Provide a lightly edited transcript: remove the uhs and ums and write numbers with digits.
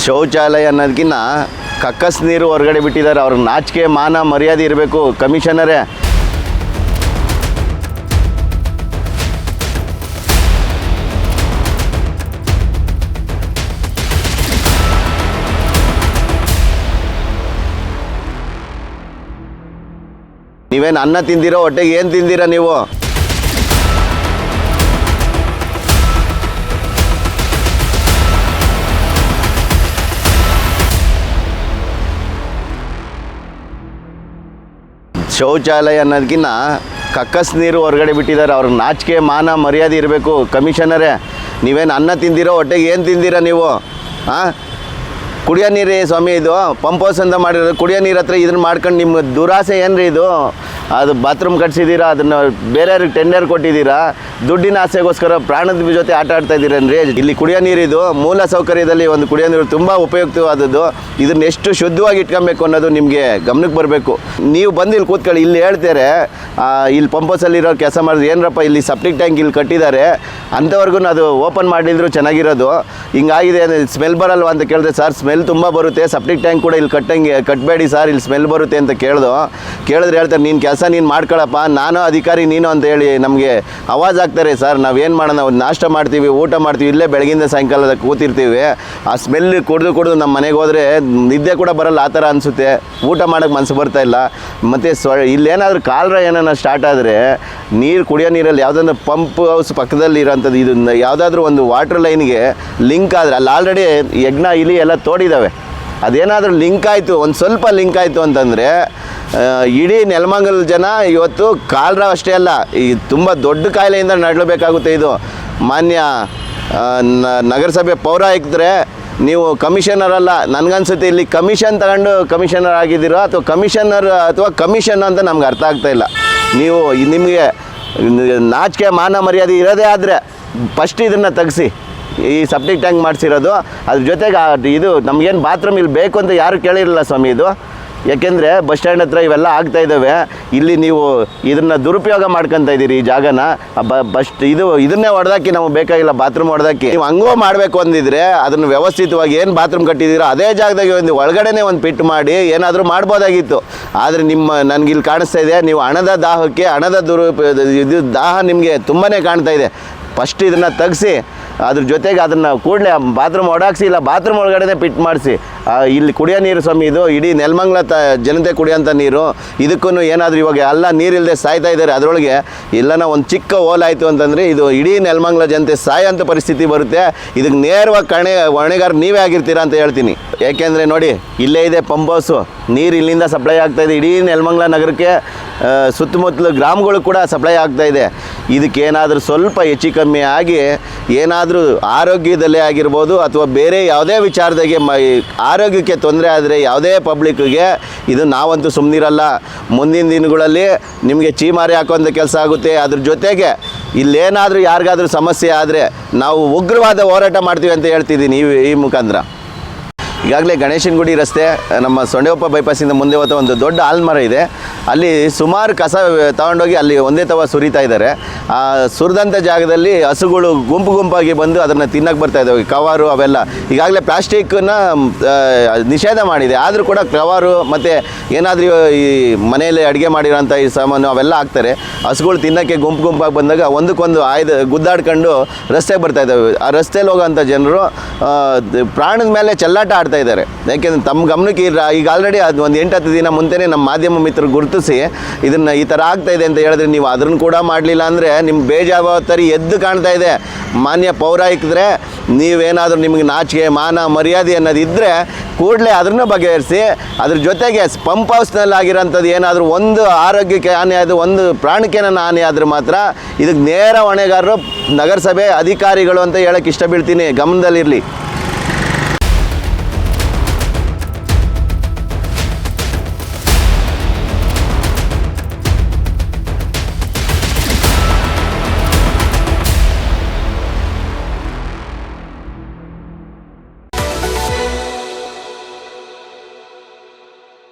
ಶೌಚಾಲಯ ಅನ್ನೋದಕ್ಕಿಂತ ಕಕ್ಕಸ್ ನೀರು ಹೊರಗಡೆ ಬಿಟ್ಟಿದ್ದಾರೆ. ಅವ್ರಿಗೆ ನಾಚಿಕೆ ಮಾನ ಮರ್ಯಾದೆ ಇರಬೇಕು ಕಮಿಷನರೇ. ನೀವೇನು ಅನ್ನ ತಿಂದಿರೋ, ಹೊಟ್ಟೆಗೆ ಏನು ತಿಂದಿರಾ ನೀವು? ಶೌಚಾಲಯ ಅನ್ನೋದಕ್ಕಿಂತ ಕಕ್ಕಸ್ ನೀರು ಹೊರಗಡೆ ಬಿಟ್ಟಿದ್ದಾರೆ. ಅವ್ರಿಗೆ ನಾಚಿಕೆ ಮಾನ ಮರ್ಯಾದೆ ಇರಬೇಕು ಕಮಿಷನರೇ. ನೀವೇನು ಅನ್ನ ತಿಂದಿರೋ, ಹೊಟ್ಟೆಗೆ ಏನು ತಿಂದಿರಾ ನೀವು? ಹಾಂ, ಕುಡಿಯೋ ನೀರೇ ಸ್ವಾಮಿ ಇದು. ಪಂಪ್ ಹೌಸ್ ಅಂತ ಮಾಡಿರೋದು ಕುಡಿಯೋ ನೀರು ಹತ್ರ ಇದನ್ನು ಮಾಡ್ಕೊಂಡು ನಿಮ್ಮ ದುರಾಸೆ ಏನು ರೀ ಇದು? ಅದು ಬಾತ್ರೂಮ್ ಕಟ್ಸಿದ್ದೀರಾ, ಅದನ್ನು ಬೇರೆಯವ್ರಿಗೆ ಟೆಂಡರ್ ಕೊಟ್ಟಿದ್ದೀರಾ, ದುಡ್ಡಿನ ಆಸೆಗೋಸ್ಕರ ಪ್ರಾಣದ ಜೊತೆ ಆಟ ಆಡ್ತಾ ಇದ್ದೀರೇನ್ರಿ? ಇಲ್ಲಿ ಕುಡಿಯೋ ನೀರಿದು ಮೂಲ ಸೌಕರ್ಯದಲ್ಲಿ ಒಂದು ಕುಡಿಯೋ ನೀರು ತುಂಬ ಉಪಯುಕ್ತವಾದದ್ದು. ಇದನ್ನ ಎಷ್ಟು ಶುದ್ಧವಾಗಿ ಇಟ್ಕೊಬೇಕು ಅನ್ನೋದು ನಿಮಗೆ ಗಮನಕ್ಕೆ ಬರಬೇಕು. ನೀವು ಬಂದು ಇಲ್ಲಿ ಕೂತ್ಕೊಳ್ಳಿ, ಇಲ್ಲಿ ಹೇಳ್ತಾರೆ ಇಲ್ಲಿ ಪಂಪ್ ಹೌಸಲ್ಲಿರೋ ಕೆಲಸ ಮಾಡಿದ್ರೆ ಏನರಪ್ಪ ಇಲ್ಲಿ ಸೆಪ್ಟಿಕ್ ಟ್ಯಾಂಕ್ ಇಲ್ಲಿ ಕಟ್ಟಿದ್ದಾರೆ ಅಂಥವ್ರಿಗೂ ಅದು ಓಪನ್ ಮಾಡಿದ್ರು ಚೆನ್ನಾಗಿರೋದು. ಹಿಂಗಾಗಿದೆ, ಸ್ಮೆಲ್ ಬರಲ್ವ ಅಂತ ಕೇಳಿದೆ. ಸರ್ ಸ್ಮೆಲ್ ತುಂಬ ಬರುತ್ತೆ, ಸೆಪ್ಟಿಕ್ ಟ್ಯಾಂಕ್ ಕೂಡ ಇಲ್ಲಿ ಕಟ್ಟಬೇಡಿ ಸರ್, ಇಲ್ಲಿ ಸ್ಮೆಲ್ ಬರುತ್ತೆ ಅಂತ ಕೇಳಿದ್ರೆ ಹೇಳ್ತಾರೆ ನೀನು ಕೆಲಸ ನೀನು ಮಾಡ್ಕೊಳ್ಳಪ್ಪ, ನಾನು ಅಧಿಕಾರಿ ನೀನು ಅಂತ ಹೇಳಿ ನಮಗೆ ಆವಾಜ್ ಆಗ್ತಾರೆ. ಸರ್ ನಾವೇನು ಮಾಡೋಣ, ನಾಷ್ಟ ಮಾಡ್ತೀವಿ, ಊಟ ಮಾಡ್ತೀವಿ, ಇಲ್ಲೇ ಬೆಳಗಿಂದ ಸಾಯಂಕಾಲದ ಕೂತಿರ್ತೀವಿ. ಆ ಸ್ಮೆಲ್ ಕುಡಿದು ನಮ್ಮ ಮನೆಗೆ ಹೋದರೆ ನಿದ್ದೆ ಕೂಡ ಬರಲ್ಲ, ಆ ಥರ ಅನಿಸುತ್ತೆ. ಊಟ ಮಾಡೋಕ್ಕೆ ಮನಸ್ಸು ಬರ್ತಾ ಇಲ್ಲ. ಮತ್ತು ಇಲ್ಲೇನಾದರೂ ಕಾಲರ ಏನಾರ ಸ್ಟಾರ್ಟ್ ಆದರೆ ನೀರು ಕುಡಿಯೋ ನೀರಲ್ಲಿ ಯಾವುದಾದ್ರು ಪಂಪ್ ಹೌಸ್ ಪಕ್ಕದಲ್ಲಿ ಇರೋಂಥದ್ದು ಇದು ಯಾವುದಾದ್ರೂ ಒಂದು ವಾಟ್ರ್ ಲೈನ್ಗೆ ಲಿಂಕ್ ಆದರೆ ಅಲ್ಲಿ ಆಲ್ರೆಡಿ ಯಜ್ಞ ಇಲಿ ಎಲ್ಲ ತೋಡಿದ್ದಾವೆ. ಅದೇನಾದರೂ ಲಿಂಕ್ ಆಯಿತು, ಒಂದು ಸ್ವಲ್ಪ ಲಿಂಕ್ ಆಯಿತು ಅಂತಂದರೆ ಇಡೀ ನೆಲಮಂಗಲ ಜನ ಇವತ್ತು ಕಾಲರ ಅಷ್ಟೇ ಅಲ್ಲ, ಈ ತುಂಬ ದೊಡ್ಡ ಕಾಯಿಲೆಯಿಂದ ನಡಲೇಬೇಕಾಗುತ್ತೆ. ಇದು ಮಾನ್ಯ ನಗರಸಭೆ ಪೌರಾಯುಕ್ತರೆ, ನೀವು ಕಮಿಷನರ್ ಅಲ್ಲ, ನನಗನ್ಸುತ್ತೆ ಇಲ್ಲಿ ಕಮಿಷನ್ ತಗೊಂಡು ಕಮಿಷನರ್ ಆಗಿದ್ದೀರೋ ಅಥವಾ ಕಮಿಷನ್ ಅಂತ ನಮ್ಗೆ ಅರ್ಥ ಆಗ್ತಾಯಿಲ್ಲ. ನೀವು ನಿಮಗೆ ನಾಚಿಕೆ ಮಾನ ಮರ್ಯಾದೆ ಇರೋದೇ ಆದರೆ ಫಸ್ಟ್ ಇದನ್ನು ತೆಗೆಸಿ. ಈ ಸೆಪ್ಟಿಕ್ ಟ್ಯಾಂಕ್ ಮಾಡಿಸಿರೋದು, ಅದ್ರ ಜೊತೆಗೆ ಇದು ನಮಗೇನು ಬಾತ್ರೂಮ್ ಇಲ್ಲಿ ಬೇಕು ಅಂತ ಯಾರು ಕೇಳಿರಲಿಲ್ಲ ಸ್ವಾಮಿ ಇದು. ಯಾಕೆಂದರೆ ಬಸ್ ಸ್ಟ್ಯಾಂಡ್ ಹತ್ರ ಇವೆಲ್ಲ ಆಗ್ತಾಯಿದ್ದಾವೆ. ಇಲ್ಲಿ ನೀವು ಇದನ್ನು ದುರುಪಯೋಗ ಮಾಡ್ಕೊತಾ ಇದ್ದೀರಿ ಈ ಜಾಗನ. ಇದನ್ನೇ ಹೊಡೆದಾಕಿ ನಮಗೆ ಬೇಕಾಗಿಲ್ಲ, ಬಾತ್ರೂಮ್ ಹೊಡೆದಾಕಿ. ನೀವು ಹಂಗೋ ಮಾಡಬೇಕು ಅಂದಿದ್ರೆ ಅದನ್ನು ವ್ಯವಸ್ಥಿತವಾಗಿ ಏನು ಬಾತ್ರೂಮ್ ಕಟ್ಟಿದ್ದೀರೋ ಅದೇ ಜಾಗದಾಗೆ ಒಂದು ಒಳಗಡೆನೇ ಒಂದು ಪಿಟ್ ಮಾಡಿ ಏನಾದರೂ ಮಾಡ್ಬೋದಾಗಿತ್ತು. ಆದರೆ ನನಗಿಲ್ಲಿ ಕಾಣಿಸ್ತಾ ಇದೆ, ನೀವು ಹಣದ ದಾಹಕ್ಕೆ ಇದು ದಾಹ ನಿಮಗೆ ತುಂಬಾ ಕಾಣ್ತಾ ಇದೆ. ಫಸ್ಟ್ ಇದನ್ನು ತೆಗೆಸಿ, ಅದ್ರ ಜೊತೆಗೆ ಅದನ್ನು ಕೂಡಲೇ ಬಾತ್ರೂಮ್ ಹೊಡಾಕ್ಸಿ, ಇಲ್ಲ ಬಾತ್ರೂಮ್ ಒಳಗಡೆ ಪಿಟ್ ಮಾಡಿಸಿ. ಇಲ್ಲಿ ಕುಡಿಯೋ ನೀರು ಸ್ವಾಮಿ ಇದು, ಇಡೀ ನೆಲಮಂಗಲ ಜನತೆ ಕುಡಿಯೋಂಥ ನೀರು. ಇದಕ್ಕೂ ಏನಾದರೂ ಇವಾಗ ಎಲ್ಲ ನೀರಿಲ್ಲದೆ ಸಾಯ್ತಾ ಇದ್ದಾರೆ. ಅದರೊಳಗೆ ಎಲ್ಲನ ಒಂದು ಚಿಕ್ಕ ಹೋಲಾಯಿತು ಅಂತಂದರೆ ಇದು ಇಡೀ ನೆಲಮಂಗಲ ಜನತೆ ಸಾಯೋಂಥ ಪರಿಸ್ಥಿತಿ ಬರುತ್ತೆ. ಇದಕ್ಕೆ ನೇರವಾಗಿ ಹೊಣೆಗಾರ ನೀವೇ ಆಗಿರ್ತೀರಾ ಅಂತ ಹೇಳ್ತೀನಿ. ಏಕೆಂದರೆ ನೋಡಿ, ಇಲ್ಲೇ ಇದೆ ಪಂಪ್ ಹೌಸು, ನೀರು ಇಲ್ಲಿಂದ ಸಪ್ಲೈ ಆಗ್ತಾಯಿದೆ ಇಡೀ ನೆಲಮಂಗಲ ನಗರಕ್ಕೆ, ಸುತ್ತಮುತ್ತಲು ಗ್ರಾಮಗಳು ಕೂಡ ಸಪ್ಲೈ ಆಗ್ತಾಯಿದೆ. ಇದಕ್ಕೇನಾದರೂ ಸ್ವಲ್ಪ ಹೆಚ್ಚು ಕಮ್ಮಿ ಆಗಿ ಏನಾದರೂ ಆರೋಗ್ಯದಲ್ಲೇ ಆಗಿರ್ಬೋದು ಅಥವಾ ಬೇರೆ ಯಾವುದೇ ವಿಚಾರದಾಗೆ ಆರೋಗ್ಯಕ್ಕೆ ತೊಂದರೆ ಆದರೆ ಯಾವುದೇ ಪಬ್ಲಿಕ್ಕಿಗೆ ಇದು ನಾವಂತೂ ಸುಮ್ಮನಿರಲ್ಲ. ಮುಂದಿನ ದಿನಗಳಲ್ಲಿ ನಿಮಗೆ ಚೀಮಾರಿ ಹಾಕೋಂಥ ಕೆಲಸ ಆಗುತ್ತೆ. ಅದ್ರ ಜೊತೆಗೆ ಇಲ್ಲೇನಾದರೂ ಯಾರಿಗಾದ್ರೂ ಸಮಸ್ಯೆ ಆದರೆ ನಾವು ಉಗ್ರವಾದ ಹೋರಾಟ ಮಾಡ್ತೀವಿ ಅಂತ ಹೇಳ್ತಿದ್ದೀನಿ ಈ ಮುಖಾಂತರ. ಈಗಾಗಲೇ ಗಣೇಶನ ಗುಡಿ ರಸ್ತೆ ನಮ್ಮ ಸೊಂಡೆಕೊಪ್ಪ ಬೈಪಾಸಿಂದ ಮುಂದೆ ಹೋದ ಒಂದು ದೊಡ್ಡ ಆಲ್ಮರ ಇದೆ. ಅಲ್ಲಿ ಸುಮಾರು ಕಸ ತಗೊಂಡೋಗಿ ಅಲ್ಲಿ ಒಂದೇ ತವ ಸುರಿತಾ ಇದ್ದಾರೆ. ಆ ಸುರಿದಂಥ ಜಾಗದಲ್ಲಿ ಹಸುಗಳು ಗುಂಪಾಗಿ ಬಂದು ಅದನ್ನು ತಿನ್ನಕ್ಕೆ ಬರ್ತಾ ಇದ್ದಾವೆ. ಕವರು ಅವೆಲ್ಲ ಈಗಾಗಲೇ ಪ್ಲಾಸ್ಟಿಕ್ಕನ್ನ ನಿಷೇಧ ಮಾಡಿದೆ. ಆದರೂ ಕೂಡ ಕವರು ಮತ್ತು ಏನಾದರೂ ಈ ಮನೆಯಲ್ಲಿ ಅಡುಗೆ ಮಾಡಿರೋಂಥ ಈ ಸಾಮಾನು ಅವೆಲ್ಲ ಹಾಕ್ತಾರೆ. ಹಸುಗಳು ತಿನ್ನೋಕ್ಕೆ ಗುಂಪಾಗಿ ಬಂದಾಗ ಒಂದಕ್ಕೊಂದು ಗುದ್ದಾಡ್ಕೊಂಡು ರಸ್ತೆಗೆ ಬರ್ತಾ ಇದ್ದಾವೆ. ಆ ರಸ್ತೆಯಲ್ಲಿ ಹೋಗೋಂಥ ಜನರು ಪ್ರಾಣದ ಮೇಲೆ ಚೆಲ್ಲಾಟ ಆಡ್ತಾ ಇದ್ದಾರೆ. ಯಾಕೆಂದರೆ ತಮ್ಮ ಗಮನಕ್ಕೆ ಈಗ ಆಲ್ರೆಡಿ ಅದು ಒಂದು 8-10 ದಿನ ಮುಂಚೆನೇ ನಮ್ಮ ಮಾಧ್ಯಮ ಮಿತ್ರರು ಗುರುತಿಸಿ ಇದನ್ನು ಈ ಥರ ಆಗ್ತಾಯಿದೆ ಅಂತ ಹೇಳಿದ್ರೆ ನೀವು ಅದನ್ನು ಕೂಡ ಮಾಡಲಿಲ್ಲ ಅಂದರೆ ನಿಮ್ಮ ಬೇಜವಾಬ್ದಾರಿ ಎದ್ದು ಕಾಣ್ತಾ ಇದೆ. ಮಾನ್ಯ ಪೌರಾಯುಕ್ತರೆ, ನೀವೇನಾದರೂ ನಿಮಗೆ ನಾಚಿಕೆ ಮಾನ ಮರ್ಯಾದೆ ಅನ್ನೋದಿದ್ದರೆ ಕೂಡಲೇ ಅದನ್ನು ಬಗೆಹರಿಸಿ. ಅದ್ರ ಜೊತೆಗೆ ಪಂಪ್ ಹೌಸ್ನಲ್ಲಿ ಆಗಿರೋಂಥದ್ದು ಏನಾದರೂ ಒಂದು ಆರೋಗ್ಯಕ್ಕೆ ಹಾನಿ ಆದರೂ, ಒಂದು ಪ್ರಾಣಕ್ಕೆ ಹಾನಿ ಆದರೆ ಮಾತ್ರ ಇದಕ್ಕೆ ನೇರ ಹೊಣೆಗಾರರು ನಗರಸಭೆ ಅಧಿಕಾರಿಗಳು ಅಂತ ಹೇಳೋಕ್ಕೆ ಇಷ್ಟ ಬೀಳ್ತೀನಿ. ಗಮನದಲ್ಲಿರಲಿ.